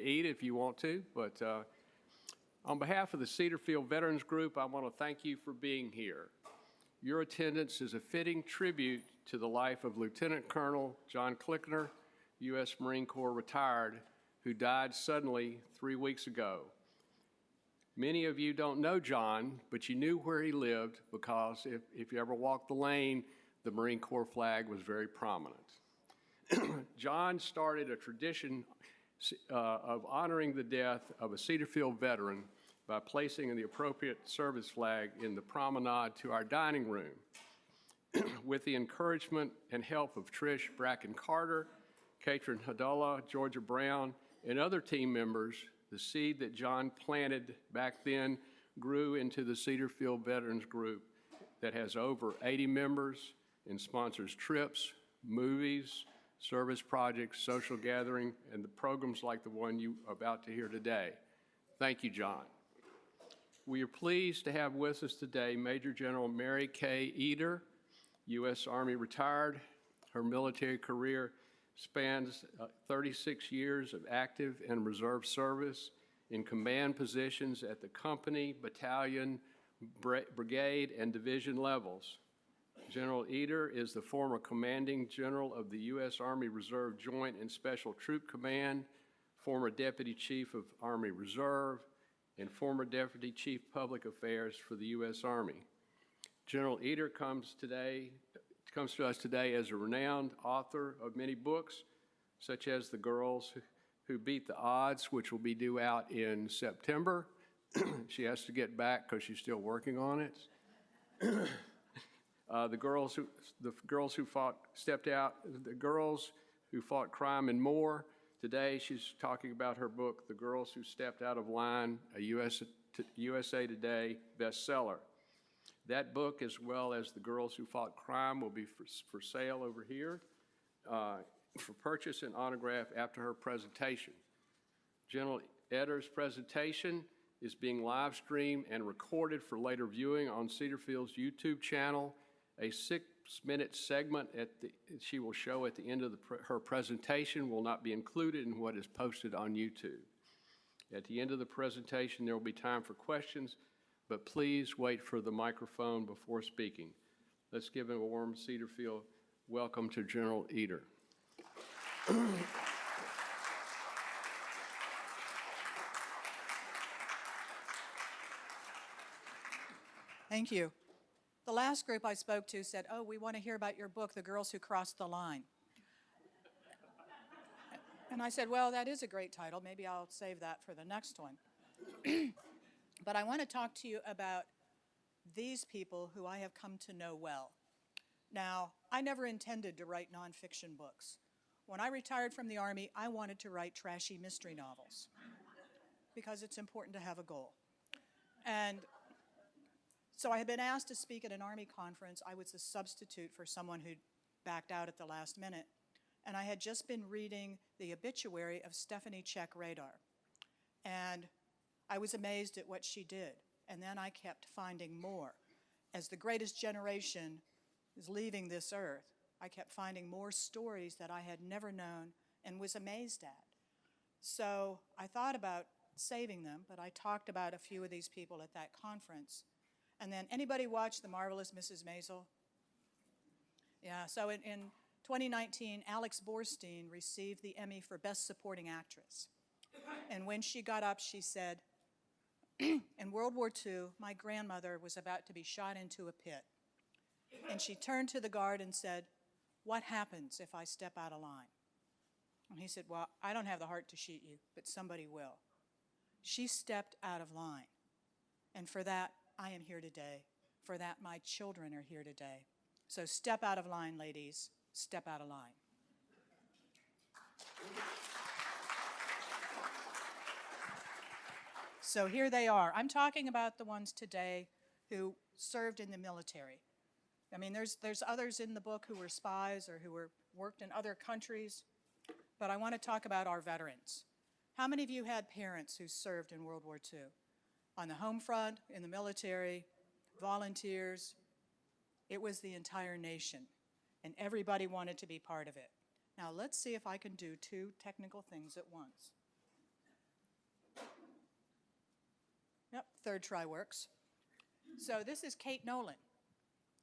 eat if you want to, but on behalf of the Cedarfield Veterans Group, I want to thank you for being here. Your attendance is a fitting tribute to the life of Lieutenant Colonel John Klickner, U.S. Marine Corps retired, who died suddenly 3 weeks ago. Many of you don't know John, but you knew where he lived because if you ever walked the lane, the Marine Corps flag was very prominent. John started a tradition of honoring the death of a Cedarfield veteran by placing the appropriate service flag in the promenade to our dining room. With the encouragement and help of Trish Bracken-Carter, Katrin Hadola, Georgia Brown, and other team members, the seed that John planted back then grew into the Cedarfield Veterans Group that has over 80 members and sponsors trips, movies, service projects, social gathering, and the programs like the one you are about to hear today. Thank you, John. We are pleased to have with us today Major General Mary K. Eder, U.S. Army retired. Her military career spans 36 years of active and reserve service in command positions at the company, battalion, brigade, and division levels. General Eder is the former commanding general of the U.S. Army Reserve Joint and Special Troop Command, former deputy chief of Army Reserve, and former deputy chief public affairs for the U.S. Army. General Eder comes to us today as a renowned author of many books, such as The Girls Who Beat the Odds, which will be due out in September. She has to get back because she's still working on it. The girls who fought crime and more. Today, she's talking about her book, The Girls Who Stepped Out of Line, a USA Today bestseller. That book, as well as The Girls Who Fought Crime, will be for sale over here for purchase and autograph after her presentation. General Eder's presentation is being live streamed and recorded for later viewing on Cedarfield's YouTube channel. A 6-minute segment she will show at the end of her presentation will not be included in what is posted on YouTube. At the end of the presentation, there will be time for questions, but please wait for the microphone before speaking. Let's give a warm Cedarfield welcome to General Eder. Thank you. The last group I spoke to said, "Oh, we want to hear about your book, The Girls Who Crossed the Line." And I said, well, that is a great title. Maybe I'll save that for the next one. But I want to talk to you about these people who I have come to know well. Now, I never intended to write nonfiction books. When I retired from the Army, I wanted to write trashy mystery novels because it's important to have a goal. And so I had been asked to speak at an Army conference. I was a substitute for someone who backed out at the last minute. And I had just been reading the obituary of Stephanie Check Radar. And I was amazed at what she did. And then I kept finding more. As the greatest generation is leaving this earth, I kept finding more stories that I had never known and was amazed at. So I thought about saving them, but I talked about a few of these people at that conference. And then, anybody watch The Marvelous Mrs. Maisel? Yeah, so in 2019, Alex Borstein received the Emmy for Best Supporting Actress. And when she got up, she said, in World War II, my grandmother was about to be shot into a pit. And she turned to the guard and said, "What happens if I step out of line?" And he said, "Well, I don't have the heart to shoot you, but somebody will." She stepped out of line. And for that, I am here today. For that, my children are here today. So step out of line, ladies. Step out of line. So here they are. I'm talking about the ones today who served in the military. I mean, there's others in the book who were spies or who worked in other countries, but I want to talk about our veterans. How many of you had parents who served in World War II? On the home front, in the military, volunteers. It was the entire nation, and everybody wanted to be part of it. Now let's see if I can do two technical things at once. Third try works. So this is Kate Nolan.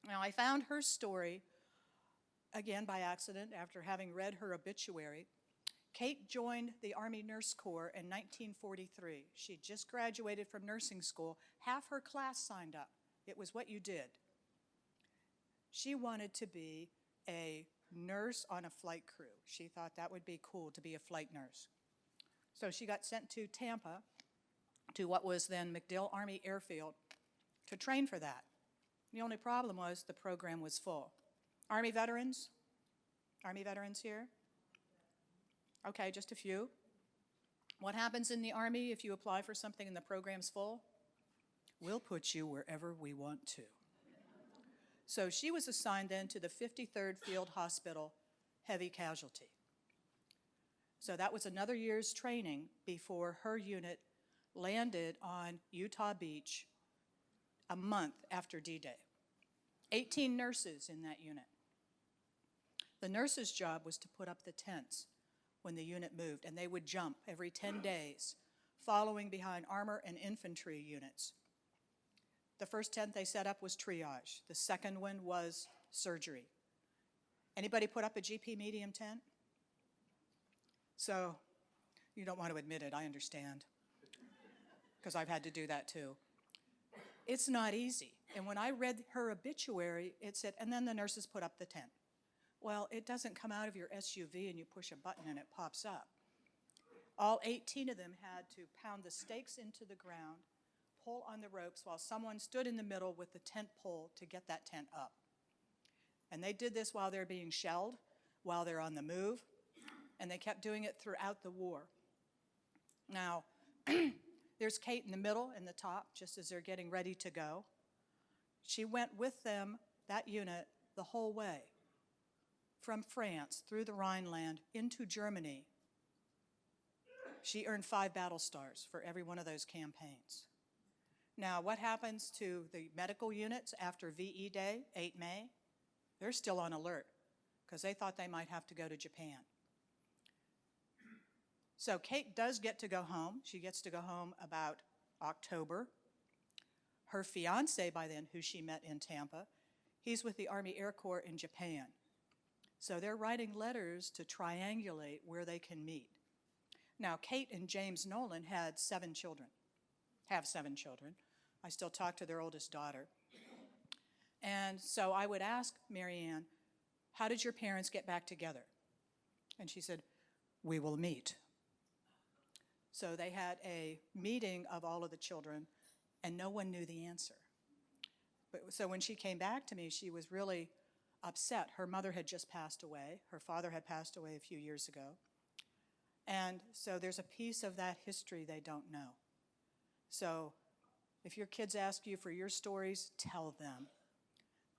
Now, I found her story, again by accident, after having read her obituary. Kate joined the Army Nurse Corps in 1943. She just graduated from nursing school. Half her class signed up. It was what you did. She wanted to be a nurse on a flight crew. She thought that would be cool to be a flight nurse. So she got sent to Tampa, to what was then MacDill Army Airfield, to train for that. The only problem was the program was full. Army veterans? Army veterans here? Okay, just a few. What happens in the Army if you apply for something and the program's full? We'll put you wherever we want to. So she was assigned then to the 53rd Field Hospital Heavy Casualty. So that was another year's training before her unit landed on Utah Beach a month after D-Day. 18 nurses in that unit. The nurses' job was to put up the tents when the unit moved, and they would jump every 10 days, following behind armor and infantry units. The first tent they set up was triage. The second one was surgery. Anybody put up a GP medium tent? So you don't want to admit it, I understand, because I've had to do that too. It's not easy. And when I read her obituary, it said, and then the nurses put up the tent. Well, it doesn't come out of your SUV and you push a button and it pops up. All 18 of them had to pound the stakes into the ground, pull on the ropes while someone stood in the middle with the tent pole to get that tent up. And they did this while they're being shelled, while they're on the move, and they kept doing it throughout the war. Now, there's Kate in the middle and the top, just as they're getting ready to go. She went with them, that unit, the whole way, from France, through the Rhineland, into Germany. She earned 5 battle stars for every one of those campaigns. Now, what happens to the medical units after VE Day, 8 May? They're still on alert, because they thought they might have to go to Japan. So Kate does get to go home. She gets to go home about October. Her fiance by then, who she met in Tampa, he's with the Army Air Corps in Japan. So they're writing letters to triangulate where they can meet. Now, Kate and James Nolan had 7 children, have 7 children. I still talk to their oldest daughter. And so I would ask Marianne, how did your parents get back together? And she said, we will meet. So they had a meeting of all of the children, and no one knew the answer. So when she came back to me, she was really upset. Her mother had just passed away. Her father had passed away a few years ago. And so there's a piece of that history they don't know. So if your kids ask you for your stories, tell them.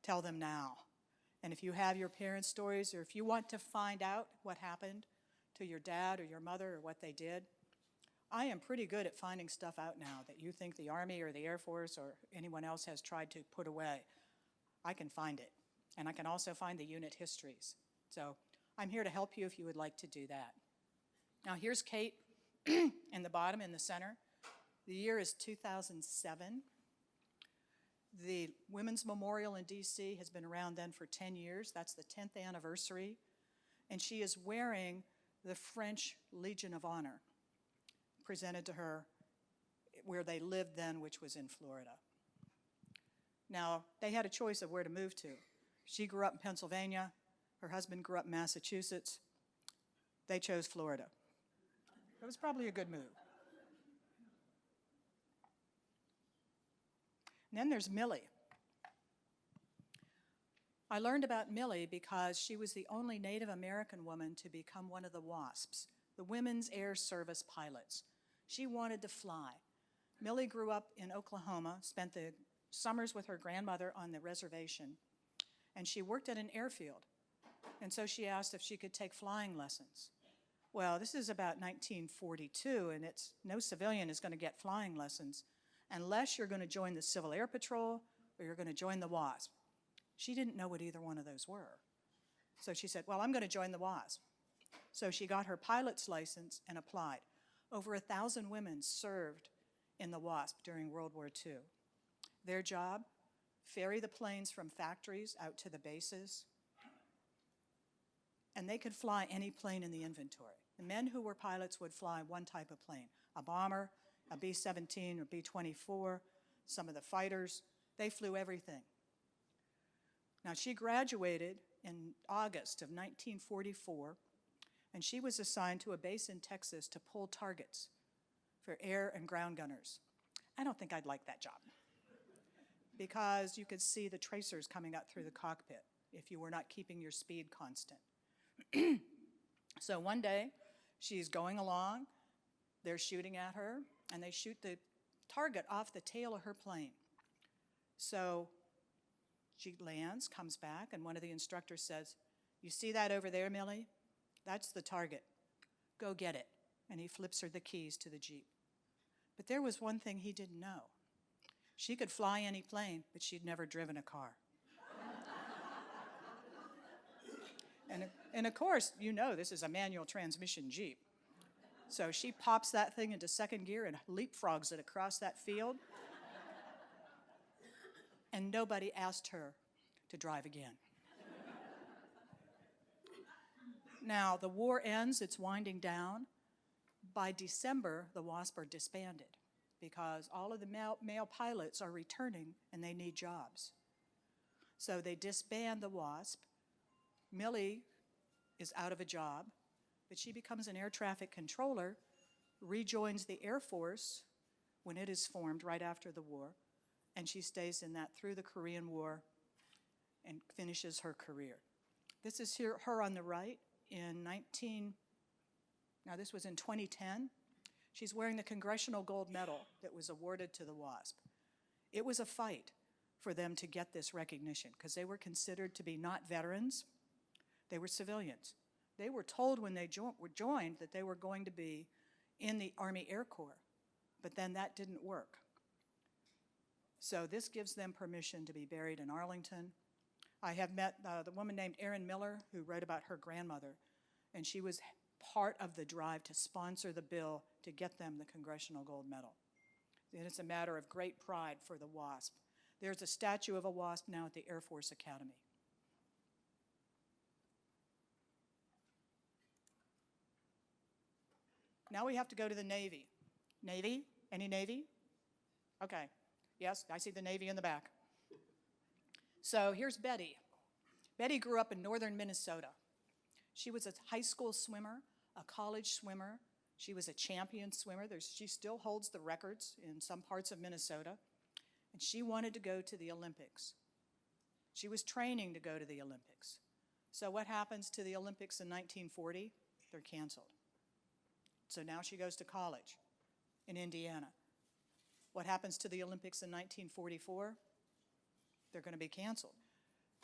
Tell them now. And if you have your parents' stories, or if you want to find out what happened to your dad or your mother or what they did, I am pretty good at finding stuff out now that you think the Army or the Air Force or anyone else has tried to put away. I can find it. And I can also find the unit histories. So I'm here to help you if you would like to do that. Now here's Kate in the bottom, in the center. The year is 2007. The Women's Memorial in D.C. has been around then for 10 years. That's the 10th anniversary. And she is wearing the French Legion of Honor, presented to her where they lived then, which was in Florida. Now, they had a choice of where to move to. She grew up in Pennsylvania. Her husband grew up in Massachusetts. They chose Florida. It was probably a good move. And then there's Millie. I learned about Millie because she was the only Native American woman to become one of the WASPs, the Women's Air Service Pilots. She wanted to fly. Millie grew up in Oklahoma, spent the summers with her grandmother on the reservation, and she worked at an airfield. And so she asked if she could take flying lessons. Well, this is about 1942, and no civilian is going to get flying lessons unless you're going to join the Civil Air Patrol or you're going to join the WASP. She didn't know what either one of those were. So she said, well, I'm going to join the WASP. So she got her pilot's license and applied. Over 1,000 women served in the WASP during World War II. Their job, ferry the planes from factories out to the bases, and they could fly any plane in the inventory. The men who were pilots would fly one type of plane, a bomber, a B-17 or B-24, some of the fighters. They flew everything. Now, she graduated in August of 1944, and she was assigned to a base in Texas to pull targets for air and ground gunners. I don't think I'd like that job because you could see the tracers coming up through the cockpit if you were not keeping your speed constant. So one day, she's going along, they're shooting at her, and they shoot the target off the tail of her plane. So she lands, comes back, and one of the instructors says, "You see that over there, Millie? That's the target. Go get it." And he flips her the keys to the Jeep. But there was one thing he didn't know. She could fly any plane, but she'd never driven a car. And of course, you know this is a manual transmission Jeep. So she pops that thing into second gear and leapfrogs it across that field. And nobody asked her to drive again. Now, the war ends, it's winding down. By December, the WASP are disbanded because all of the male pilots are returning and they need jobs. So they disband the WASP. Millie is out of a job, but she becomes an air traffic controller, rejoins the Air Force when it is formed right after the war, and she stays in that through the Korean War and finishes her career. This is her on the right this was in 2010. She's wearing the Congressional Gold Medal that was awarded to the WASP. It was a fight for them to get this recognition because they were considered to be not veterans. They were civilians. They were told when they joined that they were going to be in the Army Air Corps, but then that didn't work. So this gives them permission to be buried in Arlington. I have met the woman named Erin Miller who wrote about her grandmother, and she was part of the drive to sponsor the bill to get them the Congressional Gold Medal. And it's a matter of great pride for the WASP. There's a statue of a WASP now at the Air Force Academy. Now we have to go to the Navy. Navy? Any Navy? Okay. Yes, I see the Navy in the back. So here's Betty. Betty grew up in northern Minnesota. She was a high school swimmer, a college swimmer. She was a champion swimmer. She still holds the records in some parts of Minnesota. And she wanted to go to the Olympics. She was training to go to the Olympics. So what happens to the Olympics in 1940? They're canceled. So now she goes to college in Indiana. What happens to the Olympics in 1944? They're going to be canceled.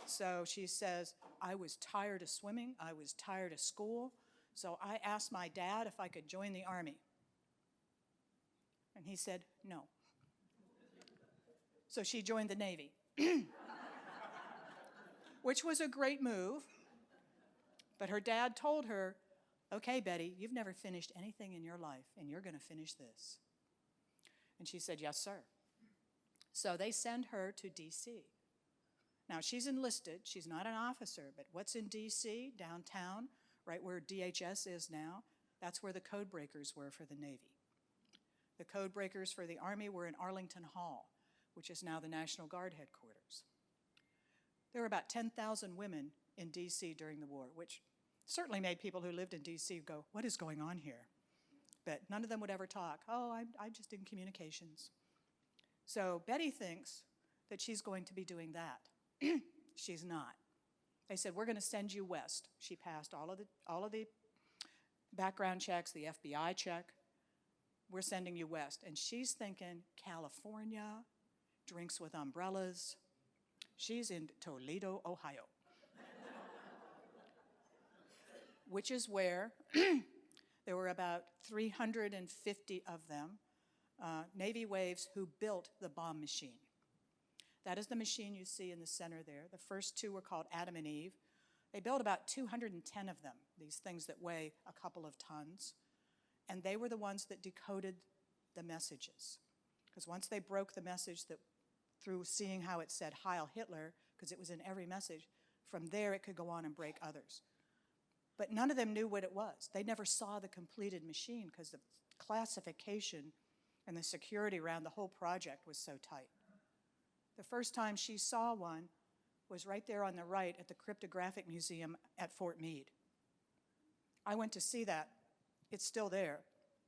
So she says, I was tired of swimming, I was tired of school, so I asked my dad if I could join the Army. And he said, no. So she joined the Navy, which was a great move, but her dad told her, okay, Betty, you've never finished anything in your life, and you're going to finish this. And she said, yes, sir. So they send her to D.C. Now, she's enlisted. She's not an officer, but what's in D.C., downtown, right where DHS is now, that's where the code breakers were for the Navy. The code breakers for the Army were in Arlington Hall, which is now the National Guard headquarters. There were about 10,000 women in D.C. during the war, which certainly made people who lived in D.C. go, what is going on here? But none of them would ever talk. Oh, I'm just in communications. So Betty thinks that she's going to be doing that. She's not. They said, we're going to send you west. She passed all of the background checks, the FBI check. We're sending you west. And she's thinking, California, drinks with umbrellas. She's in Toledo, Ohio, which is where there were about 350 of them, Navy waves, who built the bomb machine. That is the machine you see in the center there. The first two were called Adam and Eve. They built about 210 of them, these things that weigh a couple of tons. And they were the ones that decoded the messages. Because once they broke the message that through seeing how it said Heil Hitler, because it was in every message, from there it could go on and break others. But none of them knew what it was. They never saw the completed machine because the classification and the security around the whole project was so tight. The first time she saw one was right there on the right at the Cryptographic Museum at Fort Meade. I went to see that. It's still there.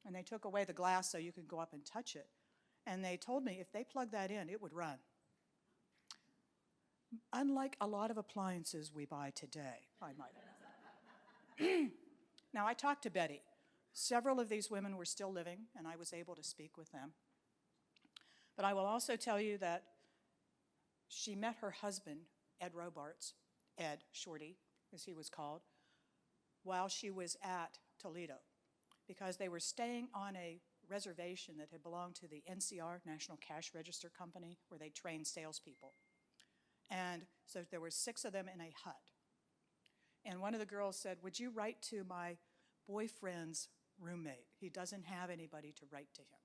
And they took away the glass so you could go up and touch it. And they told me if they plugged that in, it would run. Unlike a lot of appliances we buy today, I might add. Now, I talked to Betty. Several of these women were still living, and I was able to speak with them. But I will also tell you that she met her husband, Ed Robarts, Ed Shorty, as he was called, while she was at Toledo, because they were staying on a reservation that had belonged to the NCR, National Cash Register Company, where they trained salespeople. And so there were 6 of them in a hut. And one of the girls said, "Would you write to my boyfriend's roommate? He doesn't have anybody to write to him."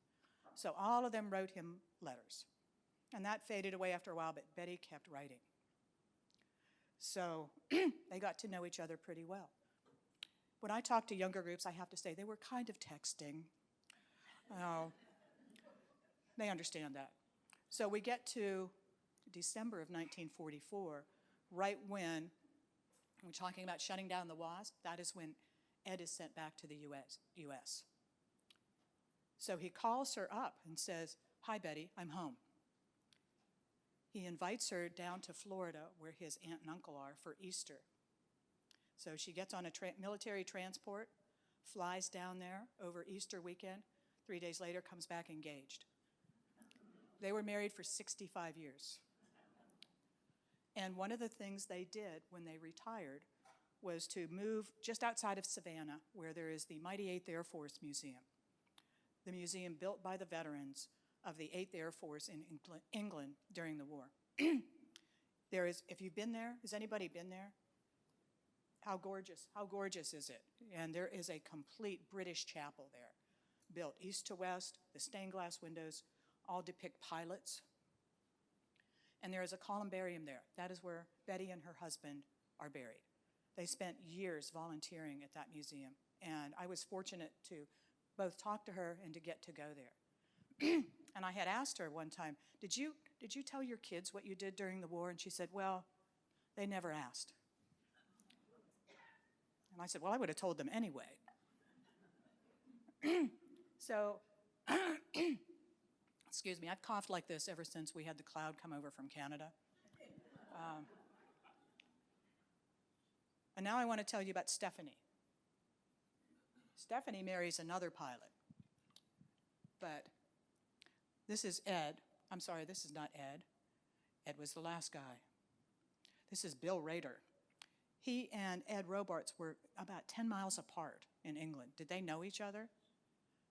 So all of them wrote him letters. And that faded away after a while, but Betty kept writing. So they got to know each other pretty well. When I talk to younger groups, I have to say they were kind of texting. They understand that. So we get to December of 1944, right when we're talking about shutting down the WASP. That is when Ed is sent back to the US. So he calls her up and says, "Hi, Betty, I'm home." He invites her down to Florida, where his aunt and uncle are, for Easter. So she gets on a military transport, flies down there over Easter weekend. 3 days later, comes back engaged. They were married for 65 years. And one of the things they did when they retired was to move just outside of Savannah, where there is the mighty 8th Air Force Museum, the museum built by the veterans of the 8th Air Force in England during the war. There is, if you've been there, has anybody been there? How gorgeous is it? And there is a complete British chapel there, built east to west. The stained glass windows all depict pilots. And there is a columbarium there. That is where Betty and her husband are buried. They spent years volunteering at that museum, and I was fortunate to both talk to her and to get to go there. And I had asked her one time, did you tell your kids what you did during the war? And she said, "Well, they never asked." And I said, "Well, I would have told them anyway." So, excuse me, I've coughed like this ever since we had the cloud come over from Canada. And now I want to tell you about Stephanie. Stephanie marries another pilot. But this is Ed. I'm sorry, this is not Ed. Ed was the last guy. This is Bill Rader. He and Ed Robarts were about 10 miles apart in England. Did they know each other?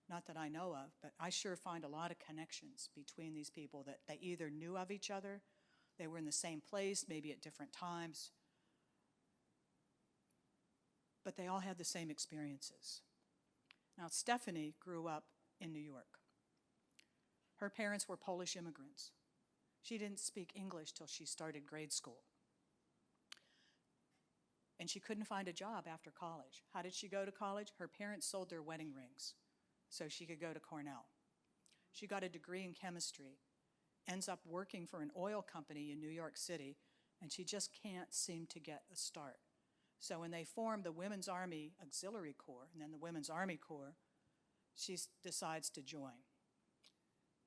Not that I know of, but I sure find a lot of connections between these people that they either knew of each other, they were in the same place, maybe at different times, but they all had the same experiences. Now, Stephanie grew up in New York. Her parents were Polish immigrants. She didn't speak English till she started grade school. And she couldn't find a job after college. How did she go to college? Her parents sold their wedding rings so she could go to Cornell. She got a degree in chemistry, ends up working for an oil company in New York City, and she just can't seem to get a start. So when they formed the Women's Army Auxiliary Corps and then the Women's Army Corps, she decides to join.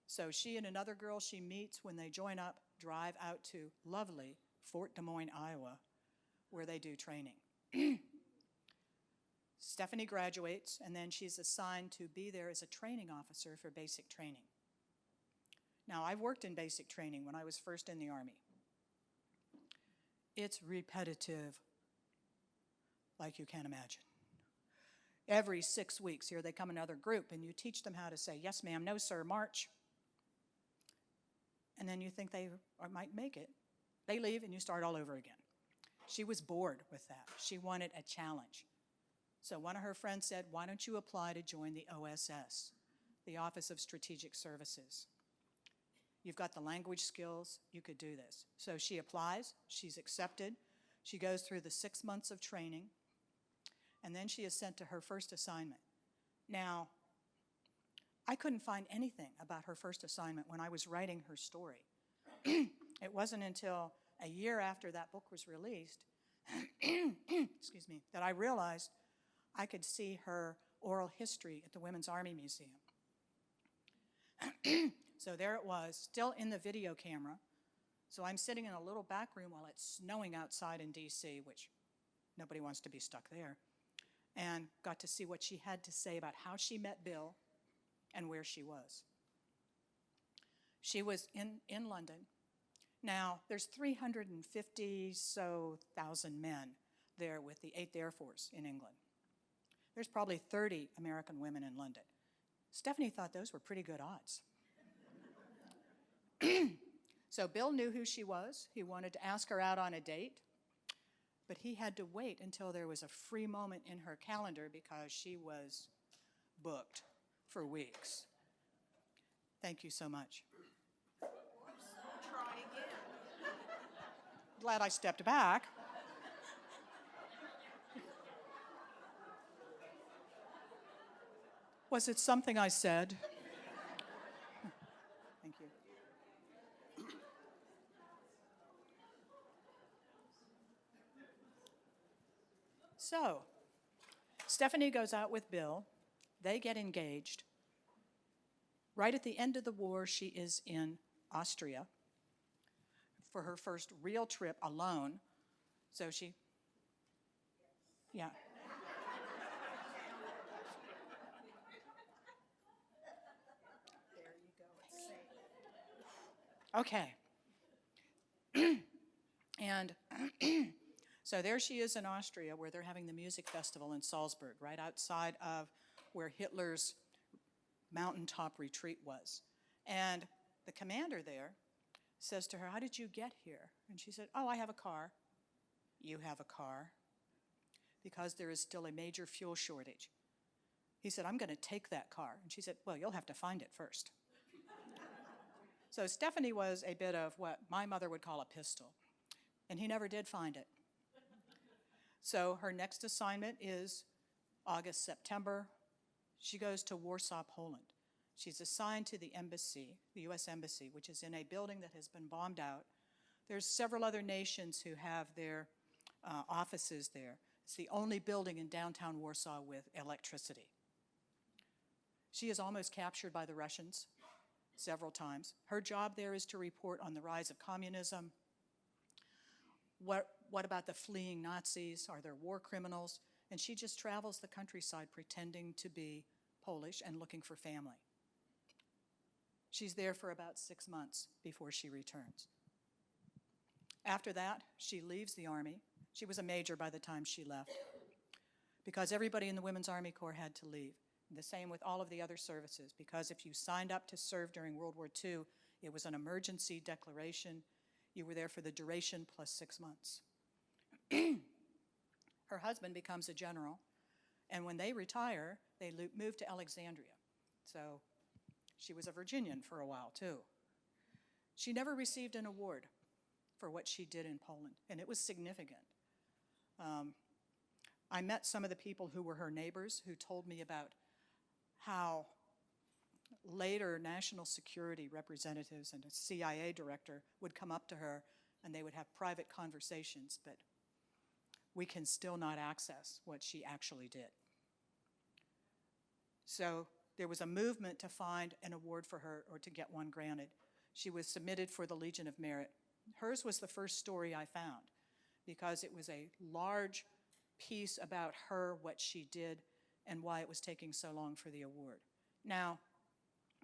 So she and another girl she meets when they join up drive out to lovely Fort Des Moines, Iowa, where they do training. Stephanie graduates, and then she's assigned to be there as a training officer for basic training. Now, I've worked in basic training when I was first in the Army. It's repetitive, like you can't imagine. Every 6 weeks, here they come another group, and you teach them how to say, "Yes, ma'am," "No, sir," "March." And then you think they might make it. They leave, and you start all over again. She was bored with that. She wanted a challenge. So one of her friends said, "Why don't you apply to join the OSS, the Office of Strategic Services?" You've got the language skills. You could do this. So she applies. She's accepted. She goes through the 6 months of training, and then she is sent to her first assignment. Now, I couldn't find anything about her first assignment when I was writing her story. It wasn't until a year after that book was released, excuse me, that I realized I could see her oral history at the Women's Army Museum. So there it was, still in the video camera. So I'm sitting in a little back room while it's snowing outside in D.C., which nobody wants to be stuck there, and got to see what she had to say about how she met Bill and where she was. She was in London. Now, there's 350,000 men there with the 8th Air Force in England. There's probably 30 American women in London. Stephanie thought those were pretty good odds. So Bill knew who she was. He wanted to ask her out on a date, but he had to wait until there was a free moment in her calendar because she was booked for weeks. Thank you so much. Try again. Glad I stepped back. Was it something I said? Thank you. So, Stephanie goes out with Bill. They get engaged. Right at the end of the war, she is in Austria for her first real trip alone. So yeah. There you go. It's safe. Okay. And so there she is in Austria where they're having the music festival in Salzburg, right outside of where Hitler's mountaintop retreat was. And the commander there says to her, "How did you get here?" And she said, "Oh, I have a car." "You have a car?" "Because there is still a major fuel shortage." He said, "I'm going to take that car." And she said, "Well, you'll have to find it first." So Stephanie was a bit of what my mother would call a pistol, and he never did find it. So her next assignment is August, September. She goes to Warsaw, Poland. She's assigned to the embassy, the U.S. Embassy, which is in a building that has been bombed out. There's several other nations who have their offices there. It's the only building in downtown Warsaw with electricity. She is almost captured by the Russians several times. Her job there is to report on the rise of communism. What about the fleeing Nazis? Are there war criminals? And she just travels the countryside pretending to be Polish and looking for family. She's there for about 6 months before she returns. After that, she leaves the Army. She was a major by the time she left because everybody in the Women's Army Corps had to leave. The same with all of the other services, because if you signed up to serve during World War II, it was an emergency declaration. You were there for the duration plus 6 months. Her husband becomes a general, and when they retire, they move to Alexandria. So she was a Virginian for a while, too. She never received an award for what she did in Poland, and it was significant. I met some of the people who were her neighbors who told me about how later national security representatives and a CIA director would come up to her and they would have private conversations, but we can still not access what she actually did. So there was a movement to find an award for her or to get one granted. She was submitted for the Legion of Merit. Hers was the first story I found because it was a large piece about her, what she did, and why it was taking so long for the award. Now,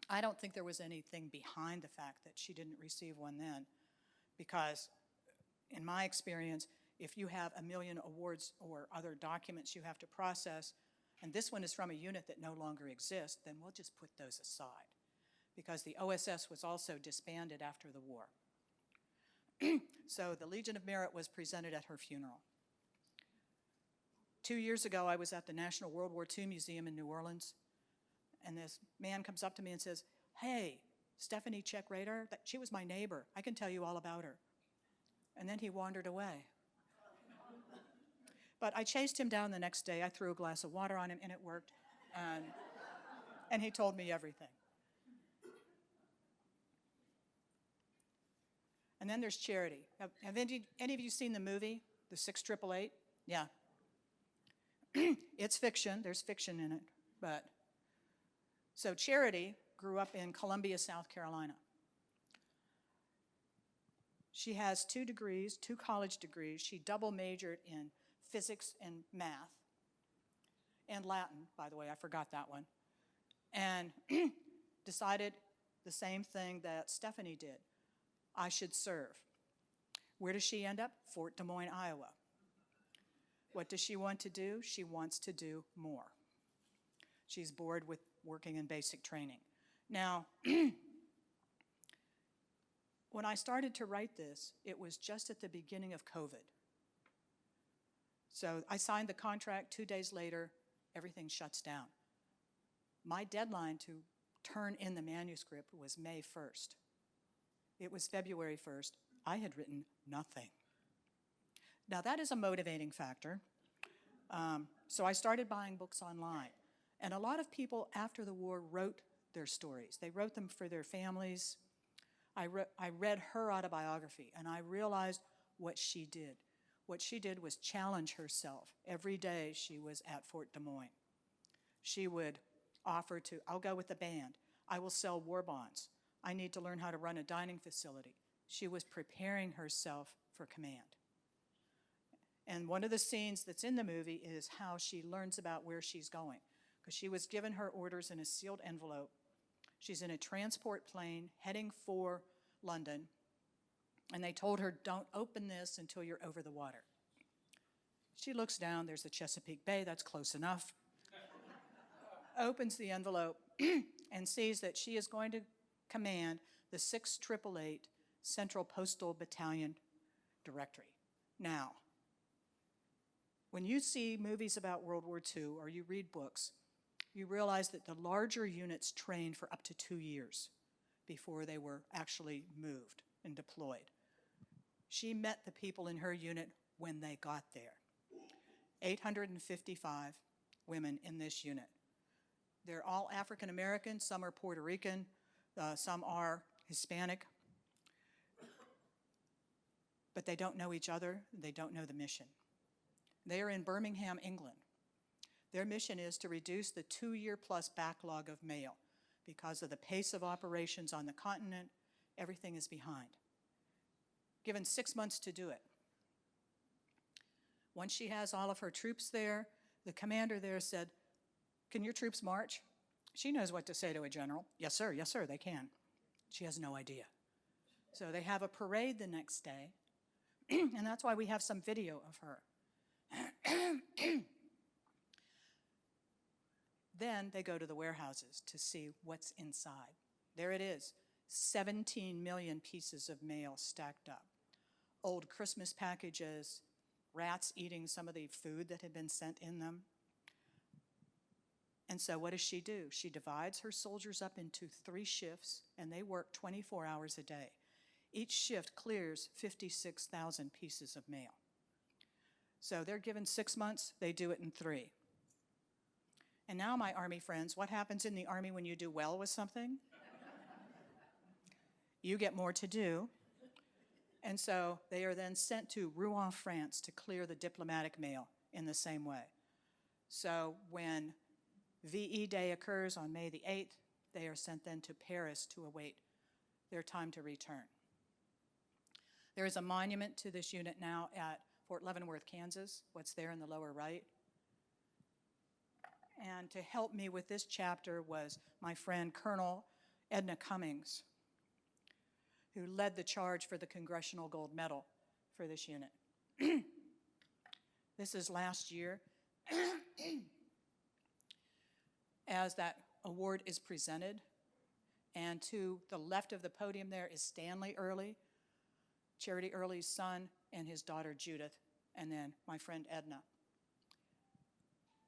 I don't think there was anything behind the fact that she didn't receive one then, because in my experience, if you have 1 million awards or other documents you have to process, and this one is from a unit that no longer exists, then we'll just put those aside, because the OSS was also disbanded after the war. So the Legion of Merit was presented at her funeral. 2 years ago, I was at the National World War II Museum in New Orleans, and this man comes up to me and says, "Hey, Stephanie check radar, she was my neighbor. I can tell you all about her. And then he wandered away. But I chased him down the next day. I threw a glass of water on him, and it worked. And he told me everything. And then there's Charity. Have any of you seen the movie, The 6888? Yeah. It's fiction. There's fiction in it. But so Charity grew up in Columbia, South Carolina. She has 2 degrees, 2 college degrees. She double majored in physics and math, and Latin, by the way, I forgot that one, and decided the same thing that Stephanie did. I should serve. Where does she end up? Fort Des Moines, Iowa. What does she want to do? She wants to do more. She's bored with working in basic training. Now, when I started to write this, it was just at the beginning of COVID. So I signed the contract. 2 days later, everything shuts down. My deadline to turn in the manuscript was May 1st. It was February 1st. I had written nothing. Now, that is a motivating factor. So I started buying books online. And a lot of people after the war wrote their stories. They wrote them for their families. I read her autobiography, and I realized what she did. What she did was challenge herself. Every day she was at Fort Des Moines. She would offer to, I'll go with the band. I will sell war bonds. I need to learn how to run a dining facility. She was preparing herself for command. And one of the scenes that's in the movie is how she learns about where she's going, because she was given her orders in a sealed envelope. She's in a transport plane heading for London, and they told her, don't open this until you're over the water. She looks down, there's the Chesapeake Bay, that's close enough. Opens the envelope and sees that she is going to command the 6888 Central Postal Battalion Directory. Now, when you see movies about World War II or you read books, you realize that the larger units trained for up to 2 years before they were actually moved and deployed. She met the people in her unit when they got there. 855 women in this unit. They're all African American, some are Puerto Rican, some are Hispanic, but they don't know each other, they don't know the mission. They are in Birmingham, England. Their mission is to reduce the 2-year-plus backlog of mail. Because of the pace of operations on the continent, everything is behind. Given 6 months to do it. Once she has all of her troops there, the commander there said, can your troops march? She knows what to say to a general. Yes, sir, they can. She has no idea. So they have a parade the next day, and that's why we have some video of her. Then they go to the warehouses to see what's inside. There it is, 17 million pieces of mail stacked up. Old Christmas packages, rats eating some of the food that had been sent in them. And so what does she do? She divides her soldiers up into 3 shifts, and they work 24 hours a day. Each shift clears 56,000 pieces of mail. So they're given 6 months, they do it in 3. And now, my Army friends, what happens in the Army when you do well with something? You get more to do. And so they are then sent to Rouen, France to clear the diplomatic mail in the same way. So when VE Day occurs on May the 8th, they are sent then to Paris to await their time to return. There is a monument to this unit now at Fort Leavenworth, Kansas, what's there in the lower right. And to help me with this chapter was my friend Colonel Edna Cummings, who led the charge for the Congressional Gold Medal for this unit. This is last year. As that award is presented, and to the left of the podium there is Stanley Early, Charity Early's son, and his daughter Judith, and then my friend Edna.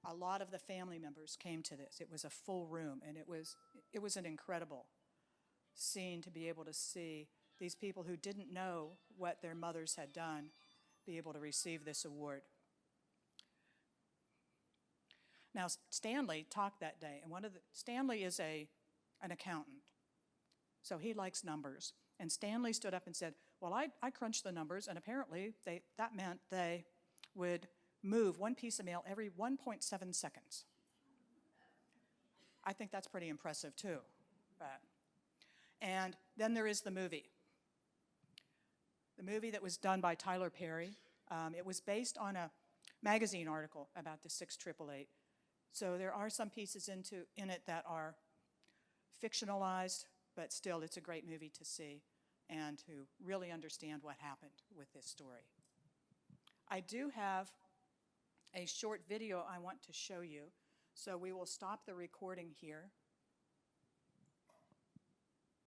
A lot of the family members came to this. It was a full room, and it was an incredible scene to be able to see these people who didn't know what their mothers had done be able to receive this award. Now, Stanley talked that day, and Stanley is an accountant, so he likes numbers. And Stanley stood up and said, well, I crunched the numbers, and apparently that meant they would move one piece of mail every 1.7 seconds. I think that's pretty impressive, too. And then there is the movie. The movie that was done by Tyler Perry. It was based on a magazine article about the 6888. So there are some pieces in it that are fictionalized, but still it's a great movie to see and to really understand what happened with this story. I do have a short video I want to show you, so we will stop the recording here.